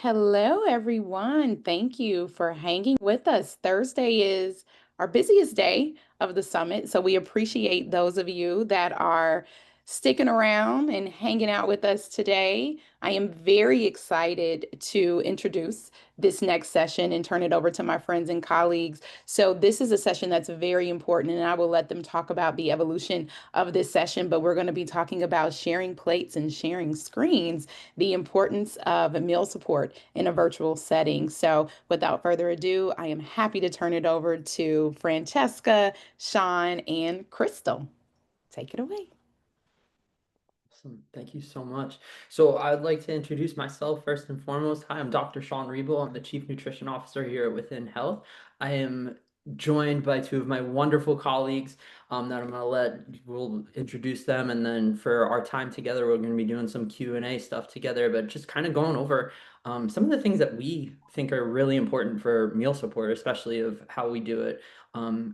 Hello, everyone. Thank you for hanging with us. Thursday is our busiest day of the summit, so we appreciate those of you that are sticking around and hanging out with us today. I am very excited to introduce this next session and turn it over to my friends and colleagues. So, this is a session that's very important, and I will let them talk about the evolution of this session. But we're going to be talking about sharing plates and sharing screens, the importance of meal support in a virtual setting. So, without further ado, I am happy to turn it over to Francesca, Sean, and Crystal. Take it away. Awesome. Thank you so much. So I'd like to introduce myself first and foremost. Hi, I'm Dr. Sean Riebel. I'm the Chief Nutrition Officer here at Within Health. I am joined by two of my wonderful colleagues that I'm going to we'll introduce them. And then for our time together, we're going to be doing some Q&A stuff together, but just kind of going over some of the things that we think are really important for meal support, especially of how we do it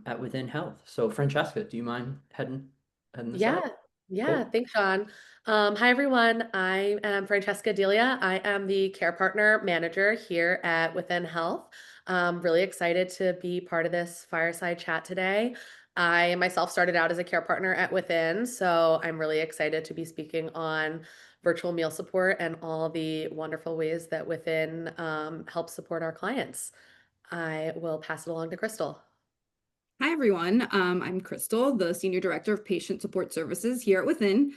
at Within Health. So Francesca, do you mind heading this Yeah, off? yeah. Cool. Thanks, Sean. Hi, everyone. I am Francesca Delia. I am the care partner manager here at Within Health. Really excited to be part of this fireside chat today. I myself started out as a care partner at Within, so I'm really excited to be speaking on virtual meal support and all the wonderful ways that Within helps support our clients. I will pass it along to Crystal. Hi, everyone. I'm Crystal, the Senior Director of Patient Support Services here at Within.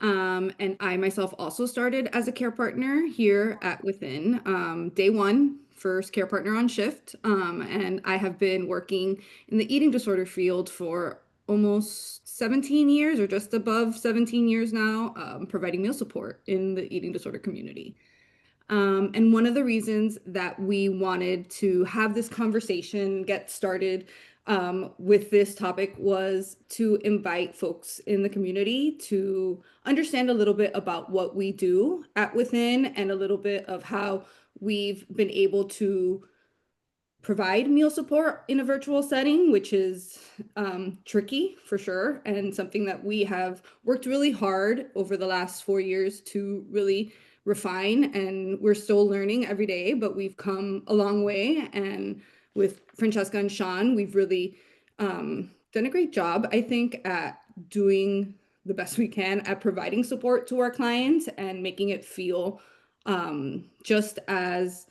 And I myself also started as a care partner here at Within. Day one, first care partner on shift. And I have been working in the eating disorder field for almost 17 years or just above 17 years now, providing meal support in the eating disorder community. And one of the reasons that we wanted to have this conversation get started with this topic was to invite folks in the community to understand a little bit about what we do at Within and a little bit of how we've been able to provide meal support in a virtual setting, which is tricky for sure, and something that we have worked really hard over the last 4 years to really refine. And we're still learning every day, but we've come a long way. And with Francesca and Sean, we've really done a great job, I think, at doing the best we can at providing support to our clients and making it feel just as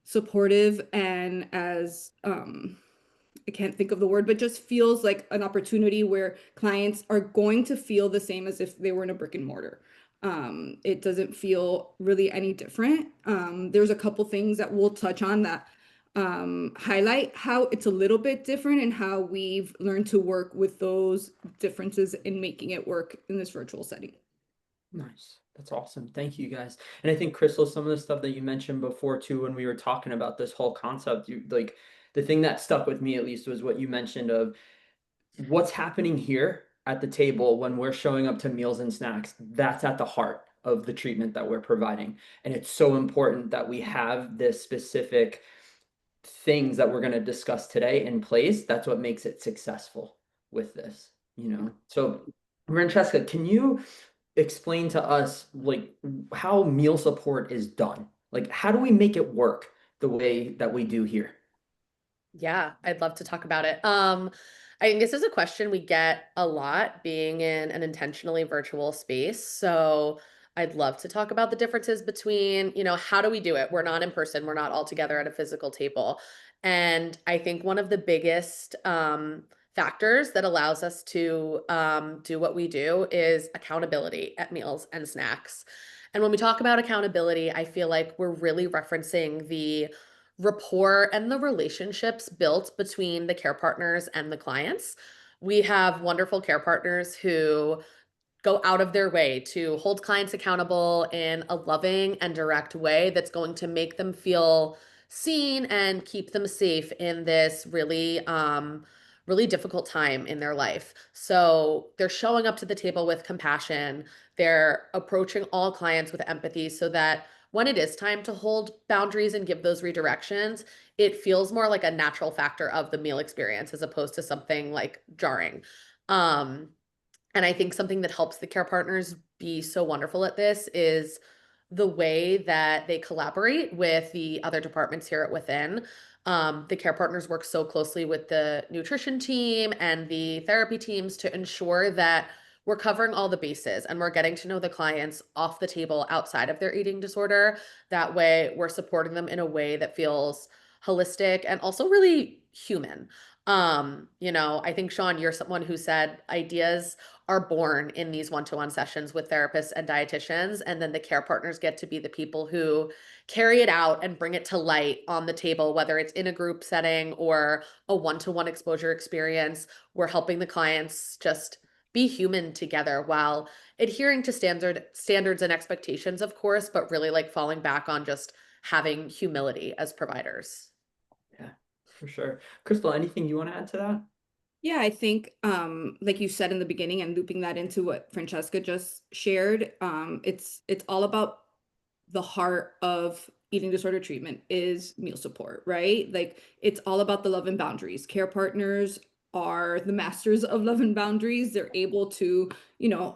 supportive and as I can't think of the word, but just feels like an opportunity where clients are going to feel the same as if they were in a brick and mortar. It doesn't feel really any different. There's a couple things that we'll touch on that highlight how it's a little bit different and how we've learned to work with those differences in making it work in this virtual setting. Nice. That's awesome. Thank you guys. And I think Crystal, some of the stuff that you mentioned before too, when we were talking about this whole concept, you like the thing that stuck with me at least was what you mentioned of what's happening here at the table when we're showing up to meals and snacks. That's at the heart of the treatment that we're providing. And it's so important that we have this specific things that we're going to discuss today in place. That's what makes it successful with this, you know? So Francesca, can you explain to us like how meal support is done? Like how do we make it work the way that we do here? Yeah, I'd love to talk about it. I think this is a question we get a lot being in an intentionally virtual space. So I'd love to talk about the differences between, how do we do it? We're not in person, we're not all together at a physical table. And I think one of the biggest factors that allows us to do what we do is accountability at meals and snacks. And when we talk about accountability, I feel like we're really referencing the rapport and the relationships built between the care partners and the clients. We have wonderful care partners who go out of their way to hold clients accountable in a loving and direct way that's going to make them feel seen and keep them safe in this really difficult time in their life. So they're showing up to the table with compassion. They're approaching all clients with empathy so that when it is time to hold boundaries and give those redirections, it feels more like a natural factor of the meal experience as opposed to something like jarring. Um, and I think something that helps the care partners be so wonderful at this is the way that they collaborate with the other departments here at Within. The care partners work so closely with the nutrition team and the therapy teams to ensure that we're covering all the bases and we're getting to know the clients off the table outside of their eating disorder. That way, we're supporting them in a way that feels holistic and also really human. I think Sean, you're someone who said ideas are born in these one-to-one sessions with therapists and dietitians, and then the care partners get to be the people who carry it out and bring it to light on the table, whether it's in a group setting or a one-to-one exposure experience. We're helping the clients just be human together while adhering to standards and expectations, of course, but really like falling back on just having humility as providers. Yeah, for sure. Crystal, anything you want to add to that? Yeah, I think like you said in the beginning and looping that into what Francesca just shared, it's all about the heart of eating disorder treatment is meal support, right? Like it's all about the love and boundaries. Care partners are the masters of love and boundaries. They're able to,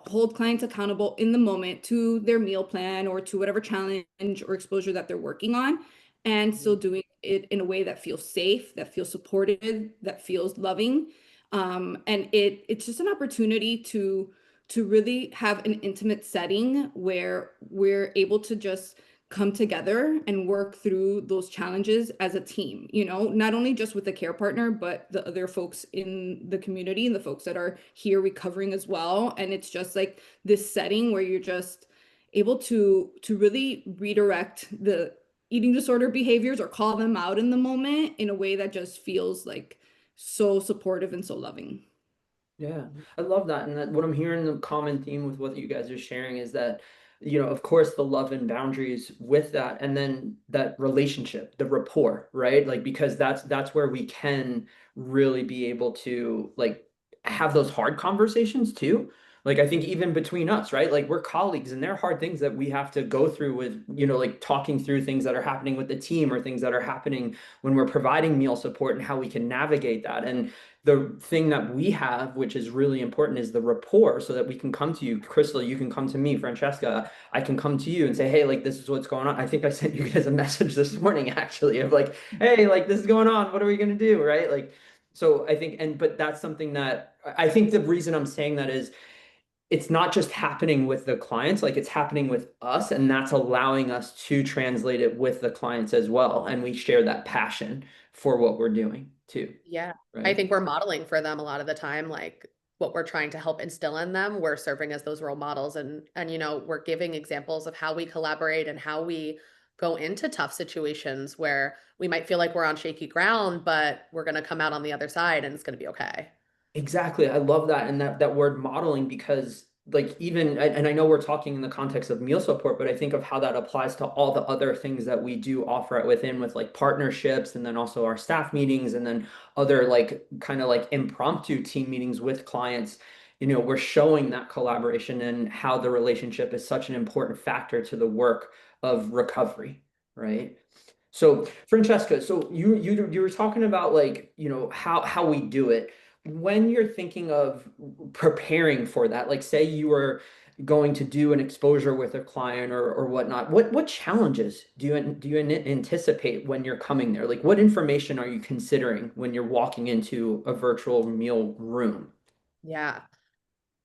hold clients accountable in the moment to their meal plan or to whatever challenge or exposure that they're working on. And still doing it in a way that feels safe, that feels supportive, that feels loving. And it's just an opportunity to really have an intimate setting where we're able to just come together and work through those challenges as a team, not only just with the care partner, but the other folks in the community and the folks that are here recovering as well. And it's just like this setting where you're just able to really redirect the eating disorder behaviors or call them out in the moment in a way that just feels like so supportive and so loving. Yeah, I love that. And that what I'm hearing the common theme with what you guys are sharing is that, of course, the love and boundaries with that, and then that relationship, the rapport, right? Like because that's where we can really be able to like have those hard conversations too. Like I think even between us, right? Like we're colleagues and there are hard things that we have to go through with, like talking through things that are happening with the team or things that are happening when we're providing meal support and how we can navigate that. And the thing that we have, which is really important, is the rapport so that we can come to you. Crystal, you can come to me. Francesca, I can come to you and say, hey, like, this is what's going on. I think I sent you guys a message this morning, actually, of like, hey, like, this is going on. What are we going to do? Right. Like, so I think, but that's something that I think the reason I'm saying that is it's not just happening with the clients, like it's happening with us, and that's allowing us to translate it with the clients as well. And we share that passion for what we're doing too. Yeah. I Right. think we're modeling for them a lot of the time, like what we're trying to help instill in them. We're serving as those role models and we're giving examples of how we collaborate and how we go into tough situations where we might feel like we're on shaky ground, but we're going to come out on the other side and it's going to be okay. Exactly. I love that. And that word modeling, because like even, and I know we're talking in the context of meal support, but I think of how that applies to all the other things that we do offer at Within with like partnerships and then also our staff meetings and then other like kind of like impromptu team meetings with clients. We're showing that collaboration and how the relationship is such an important factor to the work of recovery, right? So Francesca, so you were talking about like, how we do it. When you're thinking of preparing for that, like say you were going to do an exposure with a client or whatnot, what challenges do you anticipate when you're coming there? Like what information are you considering when you're walking into a virtual meal room? Yeah.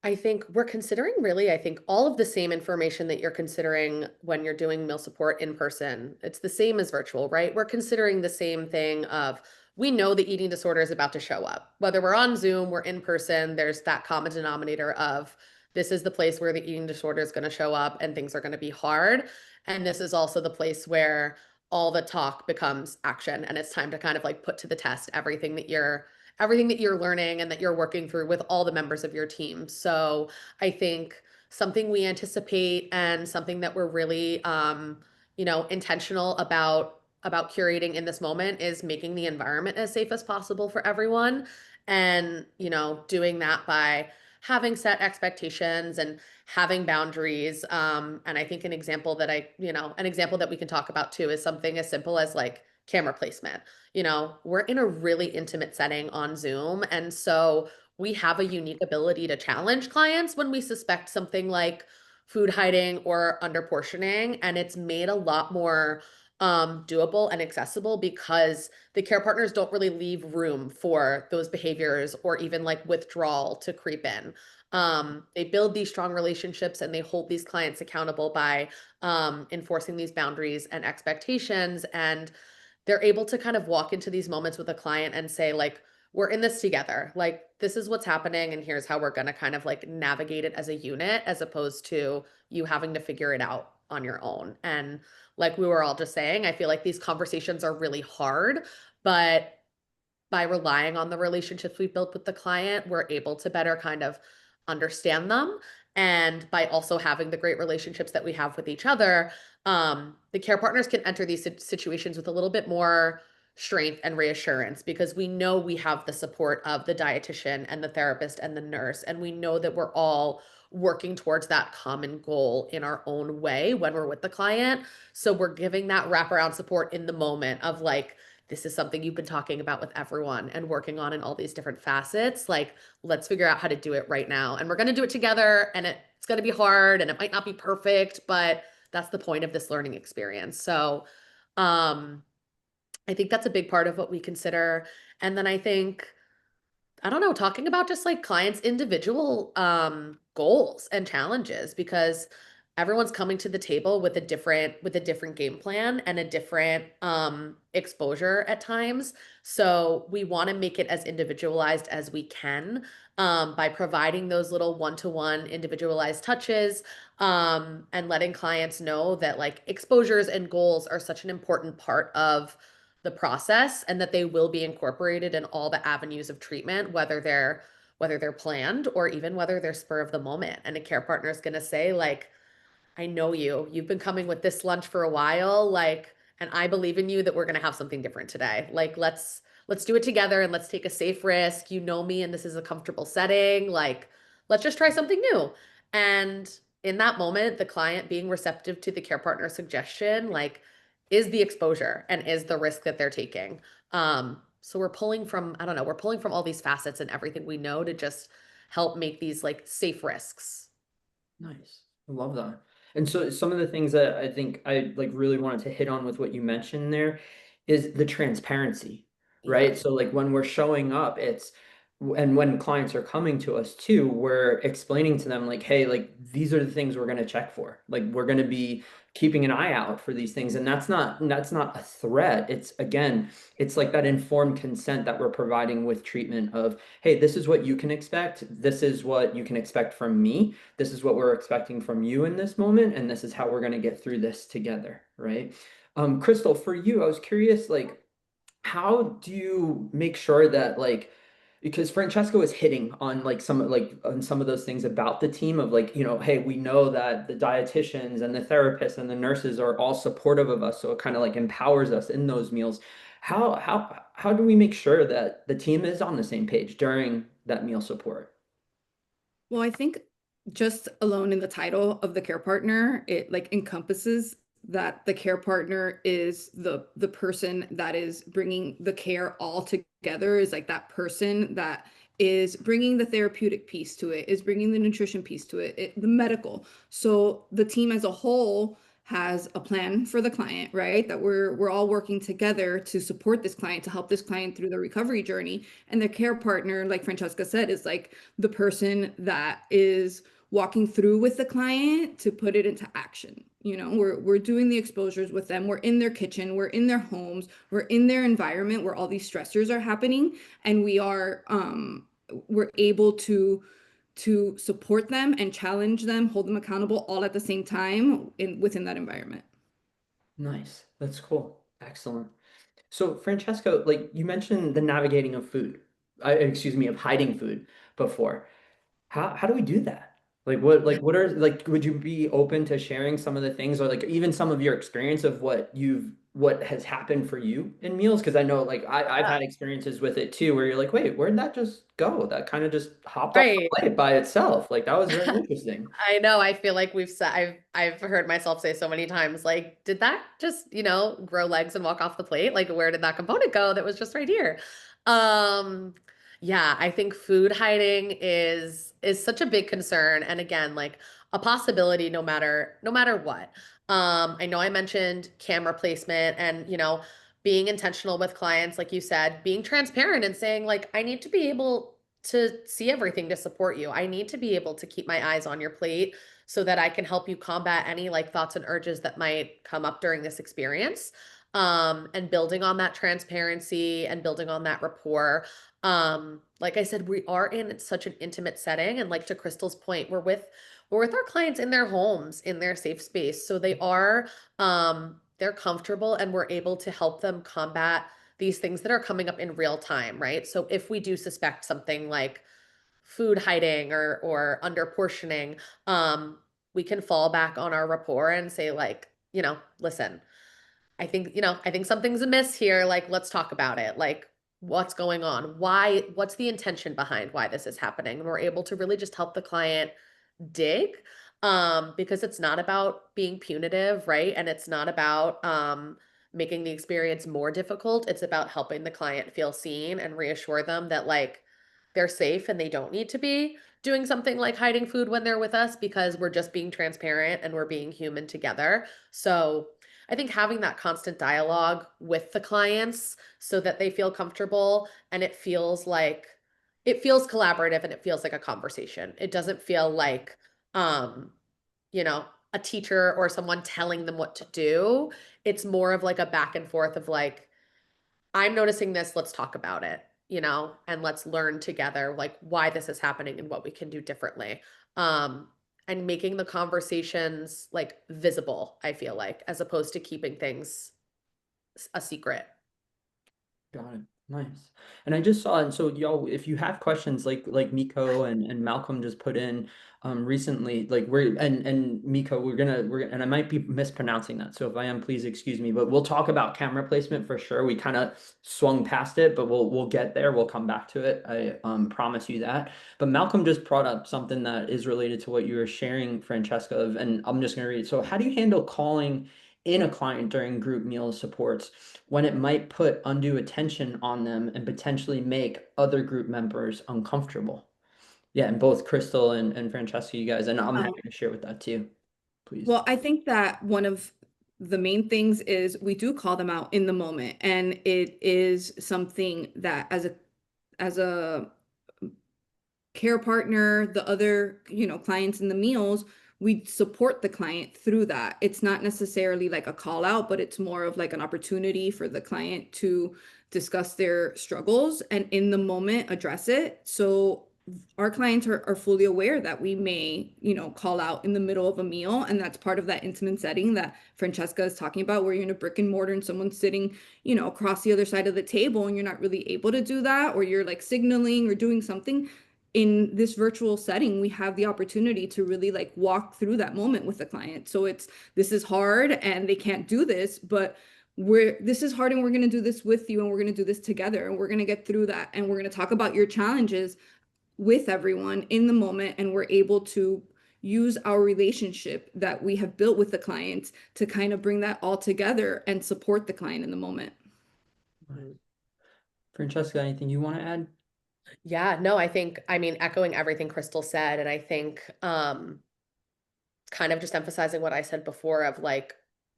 I think we're considering really, I think all of the same information that you're considering when you're doing meal support in person. It's the same as virtual, right? We're considering the same thing of we know the eating disorder is about to show up. Whether we're on Zoom, we're in person, there's that common denominator of this is the place where the eating disorder is going to show up and things are going to be hard. And this is also the place where all the talk becomes action and it's time to kind of like put to the test everything that you're learning and that you're working through with all the members of your team. So I think something we anticipate and something that we're really intentional about curating in this moment is making the environment as safe as possible for everyone. And, doing that by having set expectations and having boundaries. And I think an example that we can talk about too is something as simple as like camera placement. We're in a really intimate setting on Zoom. And so we have a unique ability to challenge clients when we suspect something like food hiding or underportioning, and it's made a lot more doable and accessible because the care partners don't really leave room for those behaviors or even like withdrawal to creep in. They build these strong relationships and they hold these clients accountable by enforcing these boundaries and expectations. And they're able to kind of walk into these moments with a client and say, like, we're in this together. Like, this is what's happening, and here's how we're going to kind of like navigate it as a unit, as opposed to you having to figure it out on your own. And like we were all just saying, I feel like these conversations are really hard, but by relying on the relationships we've built with the client, we're able to better kind of understand them. And by also having the great relationships that we have with each other, the care partners can enter these situations with a little bit more strength and reassurance because we know we have the support of the dietitian and the therapist and the nurse. And we know that we're all working towards that common goal in our own way when we're with the client. So we're giving that wraparound support in the moment of like, this is something you've been talking about with everyone and working on in all these different facets. Like, let's figure out how to do it right now. And we're going to do it together. And it's going to be hard and it might not be perfect, but that's the point of this learning experience. So, I think that's a big part of what we consider. And then I think, I don't know, talking about just like clients' individual goals and challenges because everyone's coming to the table with a different game plan and a different exposure at times. So we want to make it as individualized as we can by providing those little one-to-one individualized touches and letting clients know that like exposures and goals are such an important part of the process and that they will be incorporated in all the avenues of treatment, whether they're planned or even whether they're spur of the moment. And a care partner is going to say like, I know you've been coming with this lunch for a while, like, and I believe in you that we're going to have something different today. Like, let's do it together and let's take a safe risk. You know me and this is a comfortable setting. Like, let's just try something new. And in that moment, the client being receptive to the care partner suggestion, like, is the exposure and is the risk that they're taking. So we're pulling from, I don't know, we're pulling from all these facets and everything we know to just help make these like safe risks. Nice. I love that. And so some of the things that I think I like really wanted to hit on with what you mentioned there is the transparency, Yeah. right? So like when we're showing up, and when clients are coming to us too, we're explaining to them like, hey, like these are the things we're going to check for. Like we're going to be keeping an eye out for these things. And that's not a threat. It's again, it's like that informed consent that we're providing with treatment of, hey, this is what you can expect. This is what you can expect from me. This is what we're expecting from you in this moment, and this is how we're going to get through this together, right? Crystal, for you, I was curious, like, how do you make sure that like because Francesco is hitting on some of those things about the team of like, hey, we know that the dietitians and the therapists and the nurses are all supportive of us, so it kind of like empowers us in those meals. How do we make sure that the team is on the same page during that meal support? Well, I think just alone in the title of the care partner, it like encompasses that the care partner is the person that is bringing the care all together, is like that person that is bringing the therapeutic piece to it, is bringing the nutrition piece to it, the medical. So the team as a whole has a plan for the client, right? That we're all working together to support this client, to help this client through the recovery journey. And the care partner, like Francesca said, is like the person that is walking through with the client to put it into action. We're doing the exposures with them. We're in their kitchen, we're in their homes, we're in their environment where all these stressors are happening, and we're able to support them and challenge them, hold them accountable all at the same time within that environment. Nice. That's cool. Excellent. So, Francesco, like you mentioned the navigating of food, excuse me, of hiding food before. How do we do that? What are like would you be open to sharing some of the things or like even some of your experience of what has happened for you in meals? Because I know like I've had experiences with it too where you're like, wait, where'd that just go? That kind of just hopped off the Right. plate by itself. Like that was very interesting. I know. I feel like we've said I've heard myself say so many times, like, did that just, grow legs and walk off the plate? Like, where did that component go that was just right here? Yeah, I think food hiding is such a big concern. And again, like a possibility no matter what. I know I mentioned camera placement and, being intentional with clients, like you said, being transparent and saying, like, I need to be able to see everything to support you. I need to be able to keep my eyes on your plate so that I can help you combat any like thoughts and urges that might come up during this experience. And building on that transparency and building on that rapport. Like I said, we are in such an intimate setting. And like to Crystal's point, we're with our clients in their homes, in their safe space. So they're comfortable and we're able to help them combat these things that are coming up in real time, right? So if we do suspect something like food hiding or under portioning, we can fall back on our rapport and say like, listen, I think something's amiss here. Like, let's talk about it. Like, what's going on? What's the intention behind why this is happening? And we're able to really just help the client dig, because it's not about being punitive, right? And it's not about making the experience more difficult. It's about helping the client feel seen and reassure them that like they're safe and they don't need to be doing something like hiding food when they're with us because we're just being transparent and we're being human together. So I think having that constant dialogue with the clients so that they feel comfortable and it feels collaborative and it feels like a conversation. It doesn't feel like um, you know, a teacher or someone telling them what to do. It's more of like a back and forth of like, I'm noticing this, let's talk about it, and let's learn together like why this is happening and what we can do differently. Um, and making the conversations like visible, I feel like, as opposed to keeping things a secret. Got it. Nice. And I just saw, and so y'all, if you have questions like Miko and Malcolm just put in recently, like and Miko, and I might be mispronouncing that. So if I am, please excuse me, but we'll talk about camera placement for sure. We kind of swung past it, but we'll get there. We'll come back to it. I promise you that. But Malcolm just brought up something that is related to what you were sharing, Francesca, and I'm just gonna read it. So how do you handle calling in a client during group meal supports when it might put undue attention on them and potentially make other group members uncomfortable? Yeah, and both Crystal and Francesca, you guys, and I'm Um, happy to share with that too, please. Well, I think that one of the main things is we do call them out in the moment, and it is something that as a care partner, the other, clients in the meals, we support the client through that. It's not necessarily like a call out, but it's more of like an opportunity for the client to discuss their struggles and in the moment address it. So our clients are fully aware that we may, call out in the middle of a meal. And that's part of that intimate setting that Francesca is talking about, where you're in a brick and mortar and someone's sitting, across the other side of the table and you're not really able to do that, or you're like signaling or doing something. In this virtual setting, we have the opportunity to really like walk through that moment with the client. So this is hard and they can't do this, but this is hard and we're going to do this with you and we're going to do this together and we're going to get through that and we're going to talk about your challenges with everyone in the moment, and we're able to use our relationship that we have built with the clients to kind of bring that all together and support the client in the moment. Right. Francesca, anything you want to add? Yeah, no, I mean, echoing everything Crystal said, and I think kind of just emphasizing what I said before of like,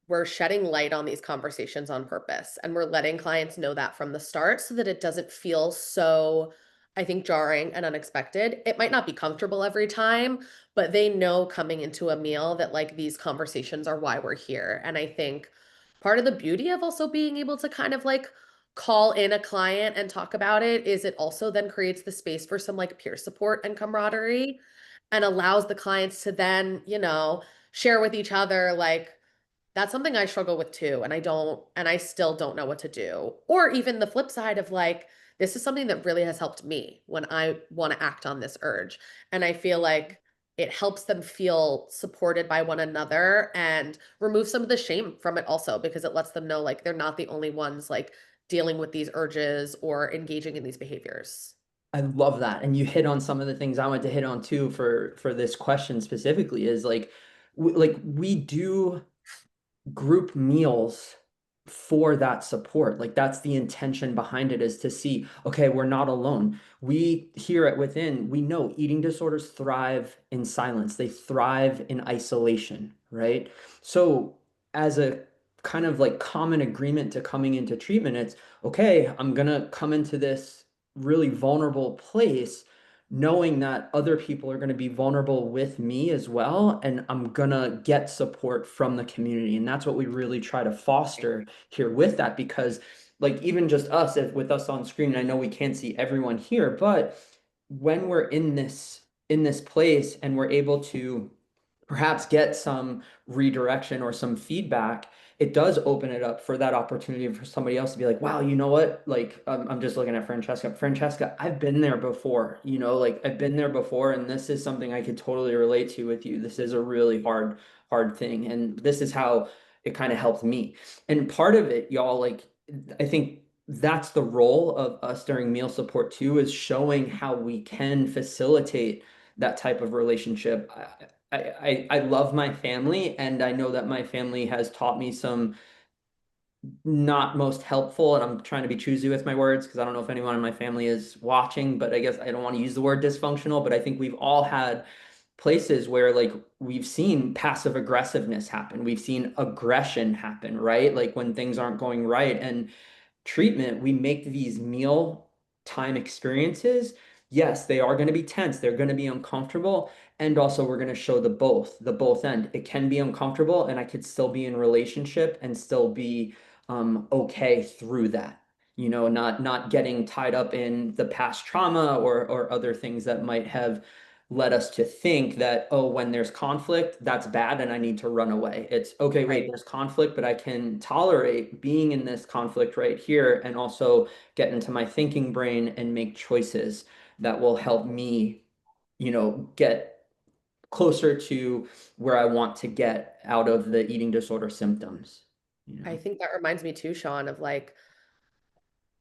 we're shedding light on these conversations on purpose and we're letting clients know that from the start so that it doesn't feel so, I think, jarring and unexpected. It might not be comfortable every time, but they know coming into a meal that like these conversations are why we're here. And I think part of the beauty of also being able to kind of like call in a client and talk about it is it also then creates the space for some like peer support and camaraderie and allows the clients to then, share with each other like that's something I struggle with too and I still don't know what to do. Or even the flip side of like this is something that really has helped me when I want to act on this urge. And I feel like it helps them feel supported by one another and remove some of the shame from it also because it lets them know like they're not the only ones like dealing with these urges or engaging in these behaviors. I love that. And you hit on some of the things I want to hit on too for this question specifically is like we do group meals for that support. Like that's the intention behind it, is to see, okay, we're not alone. We here at Within, we know eating disorders thrive in silence. They thrive in isolation, right? So as a kind of like common agreement to coming into treatment, it's okay, I'm gonna come into this really vulnerable place knowing that other people are going to be vulnerable with me as well, and I'm gonna get support from the community. And that's what we really try to foster here with that, because like even just us, if with us on screen, I know we can't see everyone here, but when we're in this place and we're able to perhaps get some redirection or some feedback, it does open it up for that opportunity for somebody else to be like, wow, you know what? Like, I'm just looking at Francesca. Francesca, I've been there before, you know, like I've been there before, and this is something I could totally relate to with you. This is a really hard thing. And this is how it kind of helped me. And part of it, y'all, like, I think that's the role of us during meal support too, is showing how we can facilitate that type of relationship. I love my family, and I know that my family has taught me some not most helpful, and I'm trying to be choosy with my words because I don't know if anyone in my family is watching, but I guess I don't want to use the word dysfunctional, but I think we've all had places where like we've seen passive aggressiveness happen. We've seen aggression happen, right? Like when things aren't going right. And treatment, we make these meal time experiences. Yes, they are going to be tense. They're going to be uncomfortable. And also we're going to show the both end. It can be uncomfortable, and I could still be in relationship and still be okay through that. You know, not getting tied up in the past trauma or other things that might have led us to think that, oh, when there's conflict, that's bad and I need to run away. It's okay, wait, Right. there's conflict, but I can tolerate being in this conflict right here and also get into my thinking brain and make choices that will help me, you know, get closer to where I want to get out of the eating disorder symptoms, you I know? think that reminds me too, Sean, of like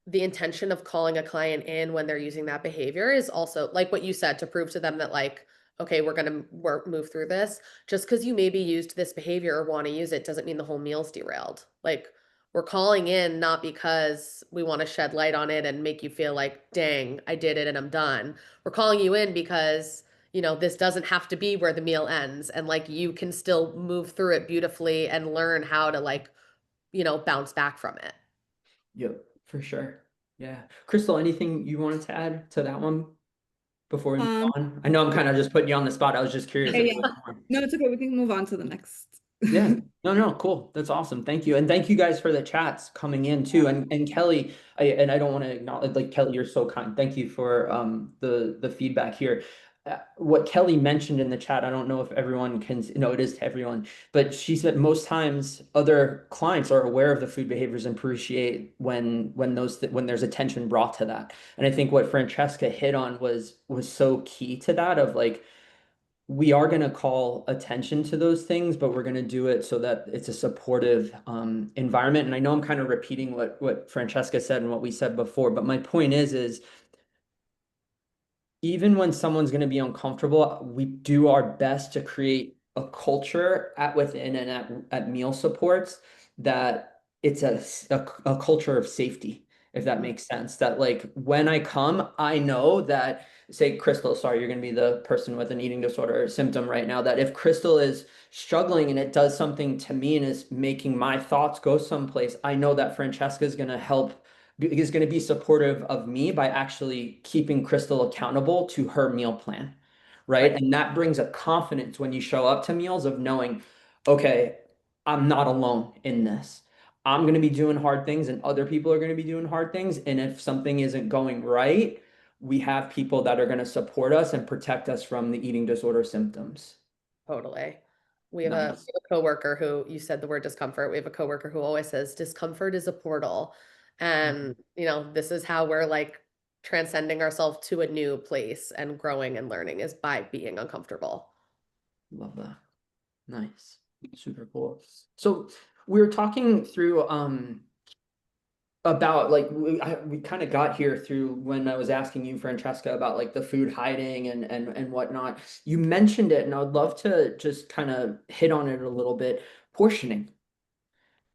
the intention of calling a client in when they're using that behavior is also like what you said, to prove to them that like, okay, we're going to work move through this. Just because you maybe used this behavior or want to use it doesn't mean the whole meal's derailed. Like, we're calling in not because we want to shed light on it and make you feel like, dang, I did it and I'm done. We're calling you in because, you know, this doesn't have to be where the meal ends, and like you can still move through it beautifully and learn how to like, you know, bounce back from it. Yep, for sure. Yeah. Crystal, anything you wanted to add to that one before we move Um, on? I know I'm kind of just putting you on the spot. I was just curious yeah, if yeah. there was more. No, it's okay. We can move on to the next. Yeah. No, cool. That's awesome. Thank you. And thank you guys for the chats coming in too. And Kelly, I don't want to acknowledge, like, Kelly, you're so kind. Thank you for the feedback here. What Kelly mentioned in the chat, I don't know if everyone can, no, it is to everyone, but she said most times other clients are aware of the food behaviors and appreciate when there's attention brought to that. And I think what Francesca hit on was so key to that, of like, we are going to call attention to those things, but we're going to do it so that it's a supportive environment. And I know I'm kind of repeating what Francesca said and what we said before, but my point is even when someone's going to be uncomfortable, we do our best to create a culture at Within and at meal supports that it's a culture of safety, if that Mhm. makes sense. That like when I come, I know that, say, Crystal, sorry, you're going to be the person with an eating disorder symptom right now, that if Crystal is struggling and it does something to me and is making my thoughts go someplace, I know that Francesca is going to help, is going to be supportive of me by actually keeping Crystal accountable to her meal plan, right? Right. And that brings a confidence when you show up to meals of knowing, okay, I'm not alone in this. I'm going to be doing hard things and other people are going to be doing hard things. And if something isn't going right, we have people that are going to support us and protect us from the eating disorder symptoms. Totally. Nice. We have a coworker who, you said the word discomfort. We have a coworker who always says discomfort is a portal. And, you know, this is how we're like transcending ourselves to a new place and growing and learning, is by being uncomfortable. Love that. Nice. Super cool. So we were talking through about like we kind of got here through when I was asking you, Francesca, about like the food hiding and whatnot. You mentioned it, and I would love to just kind of hit on it a little bit. Portioning.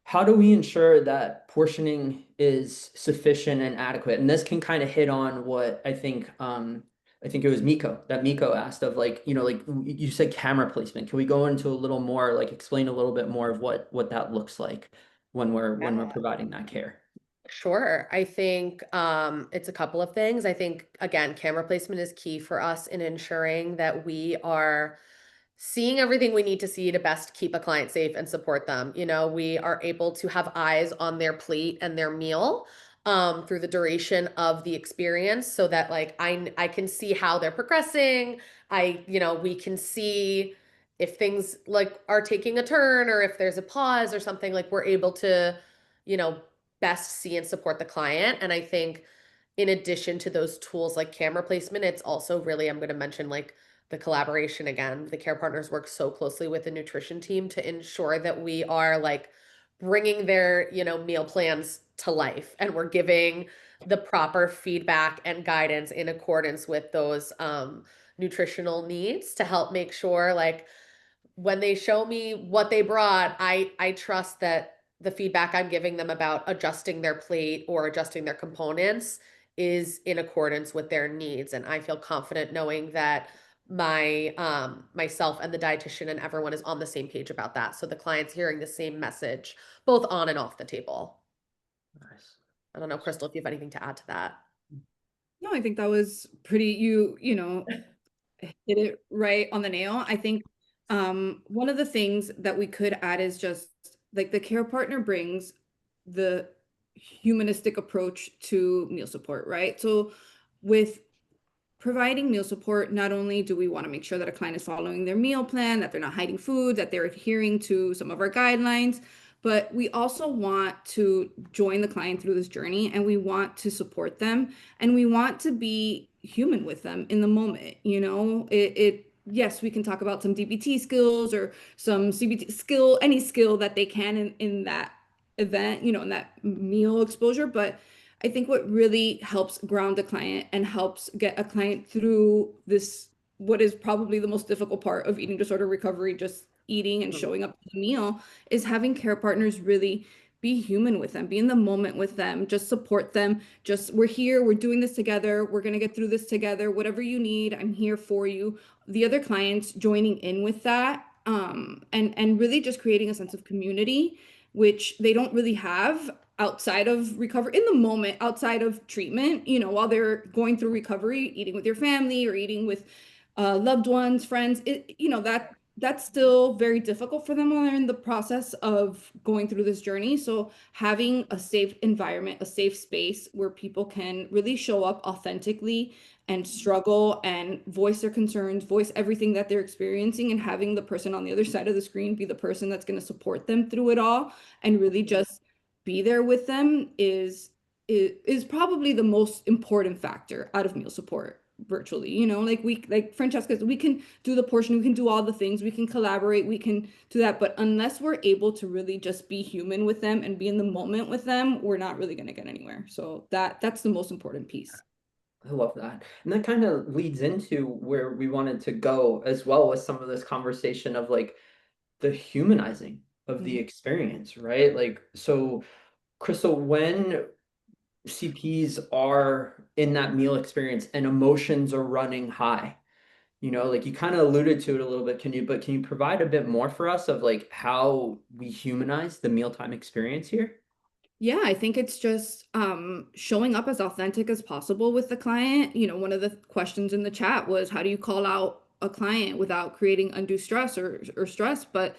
how do we ensure that portioning is sufficient and adequate? And this can kind of hit on what I think it was Miko asked of, like, like you said, camera placement. Can we go into a little more, like explain a little bit more of what that looks like when we're providing that care? Sure. I think it's a couple of things. I think, again, camera placement is key for us in ensuring that we are seeing everything we need to see to best keep a client safe and support them. We are able to have eyes on their plate and their meal through the duration of the experience, so that, like, I can see how they're progressing. We can see if things like are taking a turn, or if there's a pause or something. Like, we're able to, you know, best see and support the client. And I think, in addition to those tools like camera placement, it's also really, I'm going to mention, like, the collaboration again. The care partners work so closely with the nutrition team to ensure that we are, like, bringing their, meal plans to life, and we're giving the proper feedback and guidance in accordance with those nutritional needs, to help make sure, like, when they show me what they brought, I trust that the feedback I'm giving them about adjusting their plate or adjusting their components is in accordance with their needs. And I feel confident knowing that my myself and the dietitian and everyone is on the same page about that. So the client's hearing the same message both on and off the table. Nice. I don't know, Crystal, if you have anything to add to that. No, I think that was pretty, hit it right on the nail. I think one of the things that we could add is just like the care partner brings the humanistic approach to meal support, right? So with providing meal support, not only do we want to make sure that a client is following their meal plan, that they're not hiding food, that they're adhering to some of our guidelines, but we also want to join the client through this journey, and we want to support them, and we want to be human with them in the moment. Yes, we can talk about some DBT skills or some CBT skill, any skill that they can in that event, in that meal exposure, but I think what really helps ground a client and helps get a client through this, what is probably the most difficult part of eating disorder recovery, just eating and Mhm. showing up to the meal, is having care partners really be human with them, be in the moment with them, just support them. Just, we're here, we're doing this together, we're going to get through this together. Whatever you need, I'm here for you. The other clients joining in with that, and really just creating a sense of community, which they don't really have outside of recovery in the moment, outside of treatment, while they're going through recovery, eating with your family or eating with loved ones, friends, that's still very difficult for them when they're in the process of going through this journey. So having a safe environment, a safe space where people can really show up authentically and struggle and voice their concerns, voice everything that they're experiencing, and having the person on the other side of the screen be the person that's going to support them through it all and really just be there with them is probably the most important factor out of meal support virtually. Like Francesca, we can do the portion, we can do all the things, we can collaborate, we can do that, but unless we're able to really just be human with them and be in the moment with them, we're not really going to get anywhere. So that's the most important piece. I love that. And that kind of leads into where we wanted to go as well, with some of this conversation of, like, the humanizing of the Mhm. experience, right? Like, so Crystal, when CPs are in that meal experience and emotions are running high, like you kind of alluded to it a little bit, can you provide a bit more for us of, like, how we humanize the mealtime experience here? Yeah, I think it's just showing up as authentic as possible with the client. One of the questions in the chat was, how do you call out a client without creating undue stress or stress? But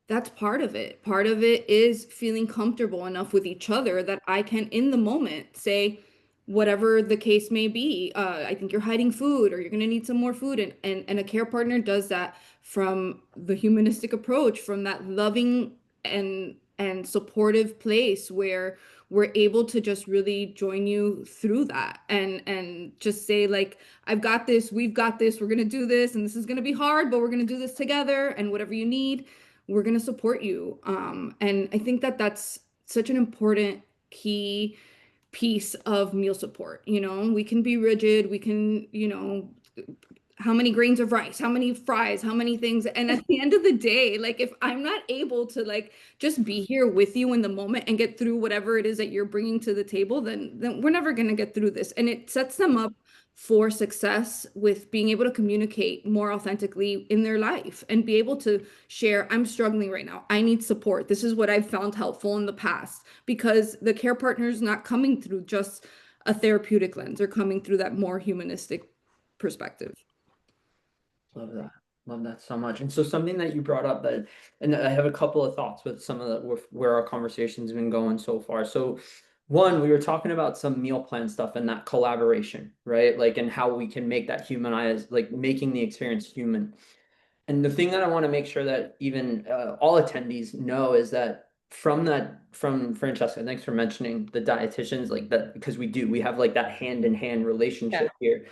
that's part of it. Part of it is feeling comfortable enough with each other that I can, in the moment, say whatever the case may be. I think you're hiding food, or you're going to need some more food. And a care partner does that from the humanistic approach, from that loving and supportive place where we're able to just really join you through that and just say, like, I've got this, we've got this, we're going to do this, and this is going to be hard, but we're going to do this together, and whatever you need, we're going to support you. And I think that that's such an important key piece of meal support. We can be rigid, we can, how many grains of rice, how many fries, how many things. And at the end of the day, like if I'm not able to like just be here with you in the moment and get through whatever it is that you're bringing to the table, then we're never going to get through this. And it sets them up for success with being able to communicate more authentically in their life and be able to share, I'm struggling right now. I need support. This is what I've found helpful in the past, because the care partner is not coming through just a therapeutic lens. They're coming through that more humanistic perspective. Love that. Love that so much. And so something that you brought up that, and I have a couple of thoughts with some of the with where our conversation's been going so far. So one, we were talking about some meal plan stuff and that collaboration, right? Like, and how we can make that humanized, like making the experience human. And the thing that I want to make sure that even all attendees know is that from Francesca, thanks for mentioning the dietitians, like that, because we have like that hand in hand relationship here.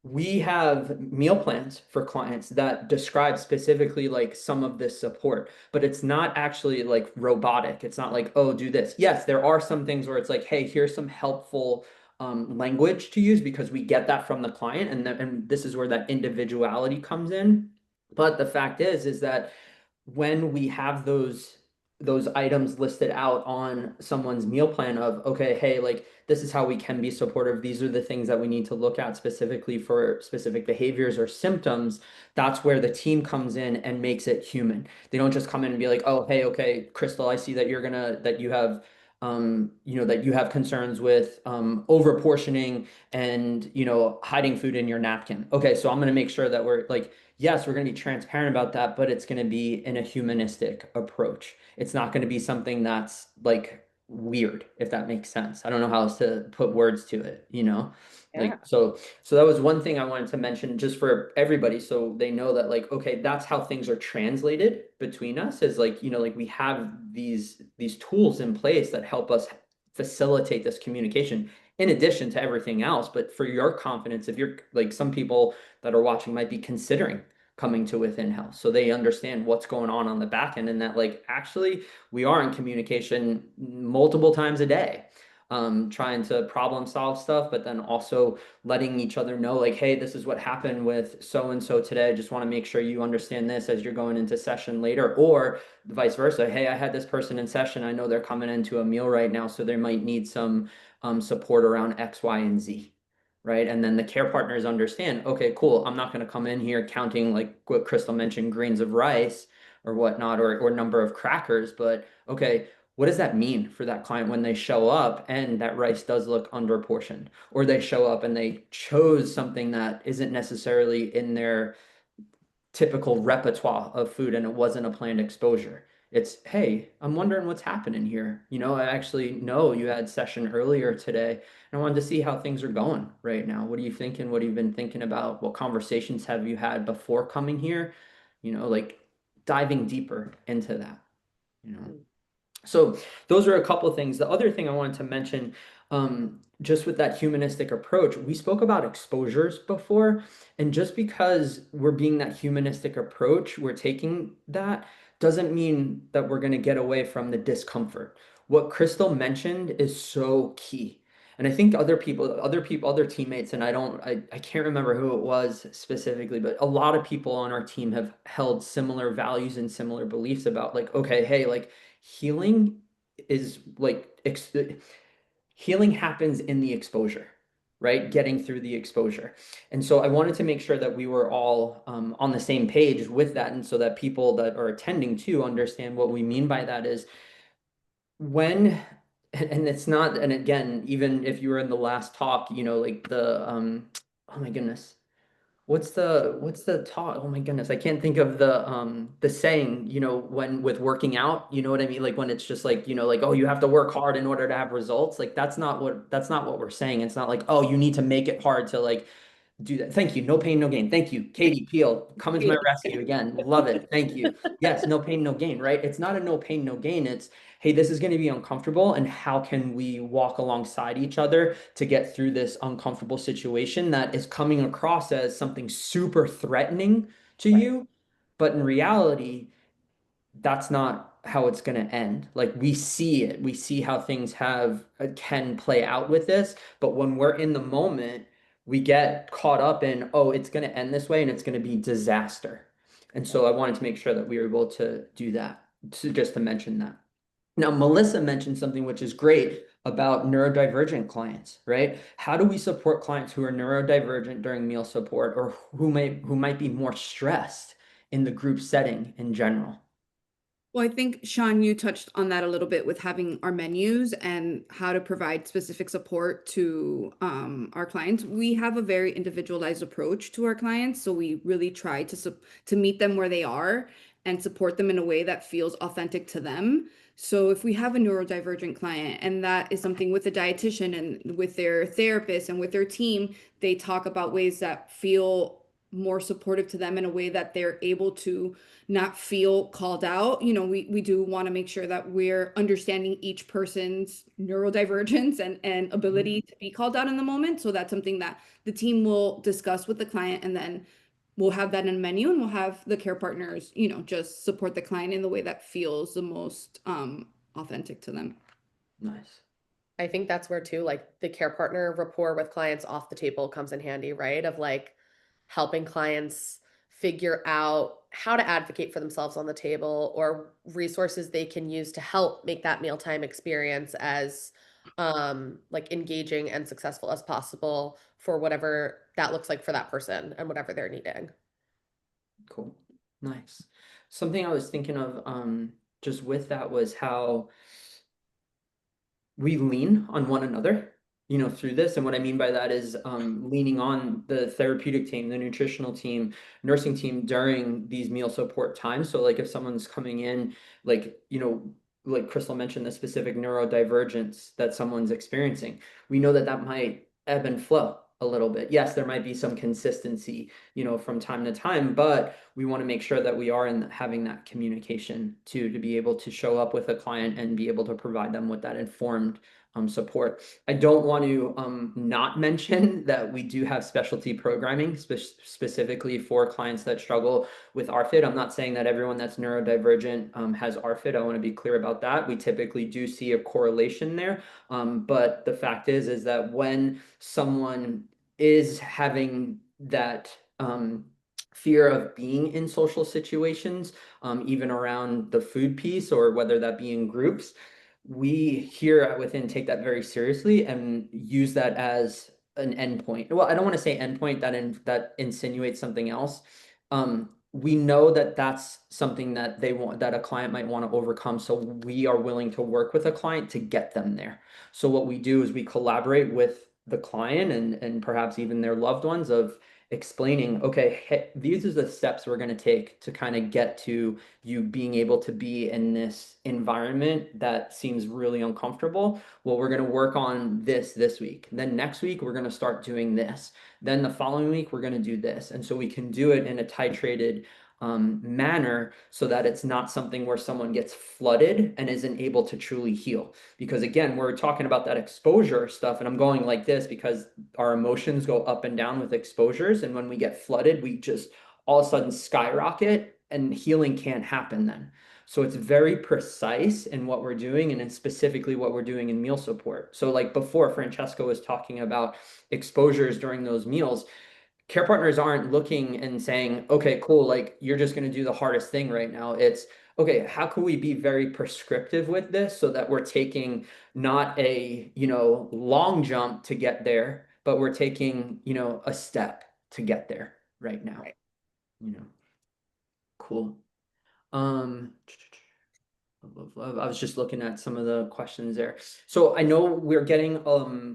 We have meal plans for clients that describe specifically like some of this support, but it's not actually like robotic. It's not like, oh, do this. Yes, there are some things where it's like, hey, here's some helpful language to use because we get that from the client, and this is where that individuality comes in. But the fact is that when we have those items listed out on someone's meal plan of, okay, hey, like this is how we can be supportive. These are the things that we need to look at specifically for specific behaviors or symptoms. That's where the team comes in and makes it human. They don't just come in and be like, oh, hey, okay, Crystal, I see that that you have that you have concerns with over portioning and hiding food in your napkin. Okay, so I'm going to make sure that we're like, yes, we're going to be transparent about that, but it's going to be in a humanistic approach. It's not going to be something that's like weird, if that makes sense. I don't know how else to put words to it, Yeah. Like so that was one thing I wanted to mention just for everybody so they know that like okay, that's how things are translated between us is like, like we have these tools in place that help us facilitate this communication in addition to everything else. But for your confidence, if you're like some people that are watching might be considering coming to Within Health so they understand what's going on the back end and that like actually we are in communication multiple times a day, trying to problem solve stuff, but then also letting each other know like, hey, this is what happened with so and so today. I just want to make sure you understand this as you're going into session later, or vice versa. Hey, I had this person in session. I know they're coming into a meal right now, so they might need some support around X, Y, and Z. Right. And then the care partners understand, okay, cool. I'm not going to come in here counting like what Crystal mentioned, grains of rice or whatnot, or number of crackers. But okay, what does that mean for that client when they show up and that rice does look underportioned, or they show up and they chose something that isn't necessarily in their typical repertoire of food and it wasn't a planned exposure. It's, hey, I'm wondering what's happening here. I actually know you had session earlier today, and I wanted to see how things are going right now. What are you thinking? What have you been thinking about? What conversations have you had before coming here? Like diving deeper into that, you know. So those are a couple of things. The other thing I wanted to mention, just with that humanistic approach, we spoke about exposures before, and just because we're being that humanistic approach, we're taking that doesn't mean that we're going to get away from the discomfort. What Crystal mentioned is so key. And I think other teammates, and I can't remember who it was specifically, but a lot of people on our team have held similar values and similar beliefs about like, okay, hey, like healing is like healing happens in the exposure, right? Getting through the exposure. And so I wanted to make sure that we were all on the same page with that. And so that people that are attending to understand what we mean by that is when, and it's not, and again, even if you were in the last talk, like oh my goodness, what's the talk? Oh my goodness, I can't think of the saying, when with working out, you know what I mean? Like when it's just like, like, oh, you have to work hard in order to have results. Like that's not what we're saying. It's not like, oh, you need to make it hard to like do that. Thank you. No pain, no gain. Thank you. Katie Peel, come to my rescue again. Love it. Thank you. Yes, no pain, no gain, right? It's not a no pain, no gain. It's, hey, this is going to be uncomfortable. And how can we walk alongside each other to get through this uncomfortable situation that is coming across as something super threatening to Right. you? But in reality, that's not how it's going to end. Like we see it, we see how things can play out with this. But when we're in the moment, we get caught up in, oh, it's going to end this way and it's going to be disaster. And so I wanted to make sure that we were able to do that, just to mention that. Now, Melissa mentioned something which is great about neurodivergent clients, right? How do we support clients who are neurodivergent during meal support, or who might be more stressed in the group setting in general? Well, I think, Sean, you touched on that a little bit with having our menus and how to provide specific support to our clients. We have a very individualized approach to our clients, so we really try to meet them where they are and support them in a way that feels authentic to them. So if we have a neurodivergent client, and that is something with a dietitian and with their therapist and with their team, they talk about ways that feel more supportive to them in a way that they're able to not feel called out. We do want to make sure that we're understanding each person's neurodivergence and ability to be called out in the moment. So that's something that the team will discuss with the client, and then we'll have that in a menu, and we'll have the care partners, just support the client in the way that feels the most authentic to them. Nice. I think that's where too, like the care partner rapport with clients off the table comes in handy, right? Of like helping clients figure out how to advocate for themselves on the table, or resources they can use to help make that mealtime experience as like engaging and successful as possible for whatever that looks like for that person and whatever they're needing. Cool. Nice. Something I was thinking of just with that was how we lean on one another, through this. And what I mean by that is leaning on the therapeutic team, the nutritional team, nursing team during these meal support times. So like if someone's coming in, like, like Crystal mentioned, the specific neurodivergence that someone's experiencing, we know that that might ebb and flow a little bit. Yes, there might be some consistency, from time to time, but we want to make sure that we are having that communication too, to be able to show up with a client and be able to provide them with that informed support. I don't want to not mention that we do have specialty programming specifically for clients that struggle with RFID. I'm not saying that everyone that's neurodivergent has RFID. I want to be clear about that. We typically do see a correlation there. But the fact is that when someone is having that fear of being in social situations, even around the food piece, or whether that be in groups, we here at Within take that very seriously and use that as an endpoint. Well, I don't want to say endpoint, that insinuates something else. We know that that's something that that a client might want to overcome. So we are willing to work with a client to get them there. So what we do is we collaborate with the client and perhaps even their loved ones, of explaining, okay, hey, these are the steps we're going to take to kind of get to you being able to be in this environment that seems really uncomfortable. Well, we're going to work on this week. Then next week, we're going to start doing this. Then the following week, we're going to do this. And so we can do it in a titrated manner, so that it's not something where someone gets flooded and isn't able to truly heal. Because again, we're talking about that exposure stuff, and I'm going like this because our emotions go up and down with exposures. And when we get flooded, we just all of a sudden skyrocket, and healing can't happen then. So it's very precise in what we're doing, and in specifically what we're doing in meal support. So like before, Francesca was talking about exposures during those meals. Care partners aren't looking and saying, okay, cool, like you're just going to do the hardest thing right now. It's, okay, how can we be very prescriptive with this so that we're taking not a, long jump to get there, but we're taking, a step to get there right now. Right. Cool. Um, I was just looking at some of the questions there. So I know we're getting,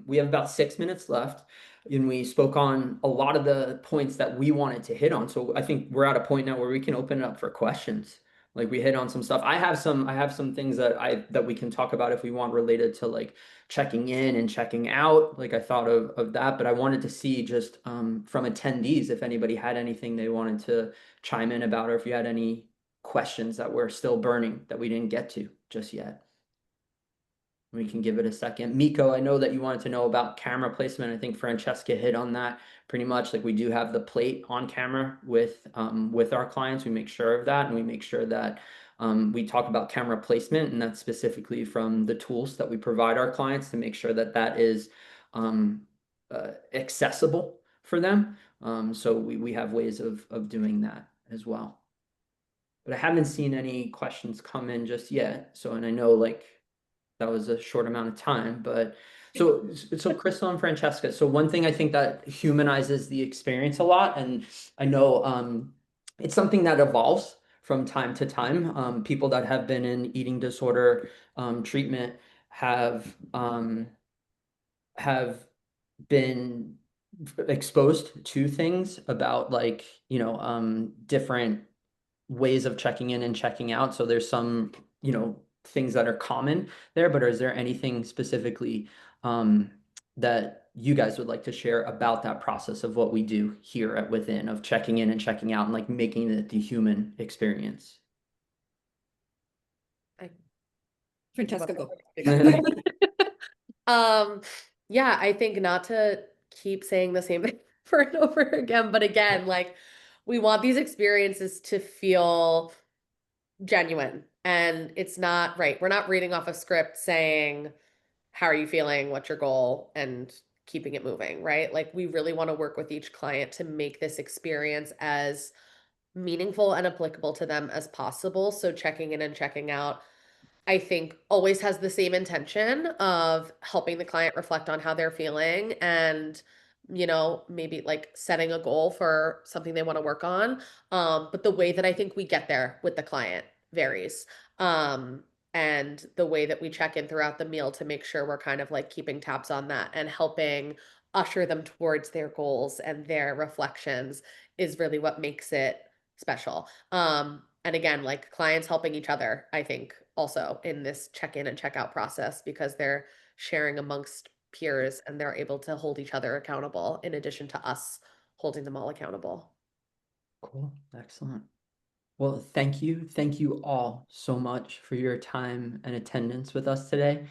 we have about 6 minutes left, and we spoke on a lot of the points that we wanted to hit on. So I think we're at a point now where we can open it up for questions. Like we hit on some stuff. I have some things that we can talk about if we want, related to like checking in and checking out. Like I thought of that, but I wanted to see just from attendees if anybody had anything they wanted to chime in about, or if you had any questions that were still burning that we didn't get to just yet. We can give it a second. Miko, I know that you wanted to know about camera placement. I think Francesca hit on that pretty much. Like we do have the plate on camera with our clients. We make sure of that, and we make sure that we talk about camera placement, and that's specifically from the tools that we provide our clients to make sure that that is accessible for them. So we have ways of doing that as well. But I haven't seen any questions come in just yet. So, and I know like that was a short amount of time, but so Crystal and Francesca, so one thing I think that humanizes the experience a lot, and I know it's something that evolves from time to time. People that have been in eating disorder treatment have been exposed to things about like, different ways of checking in and checking out. So there's some, things that are common there, but is there anything specifically that you guys would like to share about that process of what we do here at Within of checking in and checking out and like making it the human experience? Francesca, go. Yeah, I think not to keep saying the same thing over and over again, but again, like we want these experiences to feel genuine. And it's not right. We're not reading off a script saying, how are you feeling? What's your goal? And keeping it moving, right? Like we really want to work with each client to make this experience as meaningful and applicable to them as possible. So checking in and checking out, I think, always has the same intention of helping the client reflect on how they're feeling and, maybe like setting a goal for something they want to work on. But the way that I think we get there with the client varies. Um, and the way that we check in throughout the meal to make sure we're kind of like keeping tabs on that and helping usher them towards their goals and their reflections is really what makes it special. And again, like clients helping each other, I think also in this check-in and check-out process because they're sharing amongst peers and they're able to hold each other accountable in addition to us holding them all accountable. Cool. Excellent. Well, thank you. Thank you all so much for your time and attendance with us today.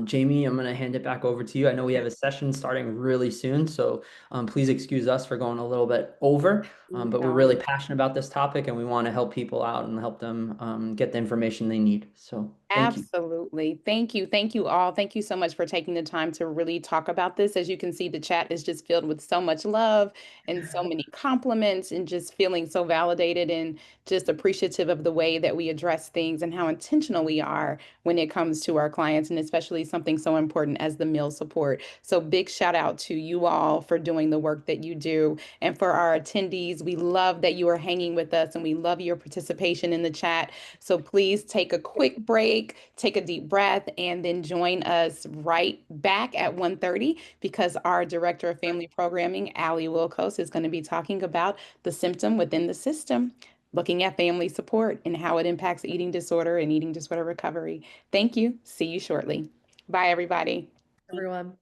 Jamie, I'm going to hand it back over to you. I know we have a session starting really soon, so please excuse us for going a little bit over, but we're really passionate about this topic and we want to help people out and help them get the information they need. So thank you. Absolutely. Thank you. Thank you all. Thank you so much for taking the time to really talk about this. As you can see, the chat is just filled with so much love and so many compliments and just feeling so validated and just appreciative of the way that we address things and how intentional we are when it comes to our clients, and especially something so important as the meal support. So big shout out to you all for doing the work that you do. And for our attendees, we love that you are hanging with us and we love your participation in the chat. So please take a quick break, take a deep breath, and then join us right back at 1:30 because our Director of Family Programming, Allie Wilkos, is going to be talking about the symptom within the system, looking at family support and how it impacts eating disorder and eating disorder recovery. Thank you. See you shortly. Bye, everybody. Everyone.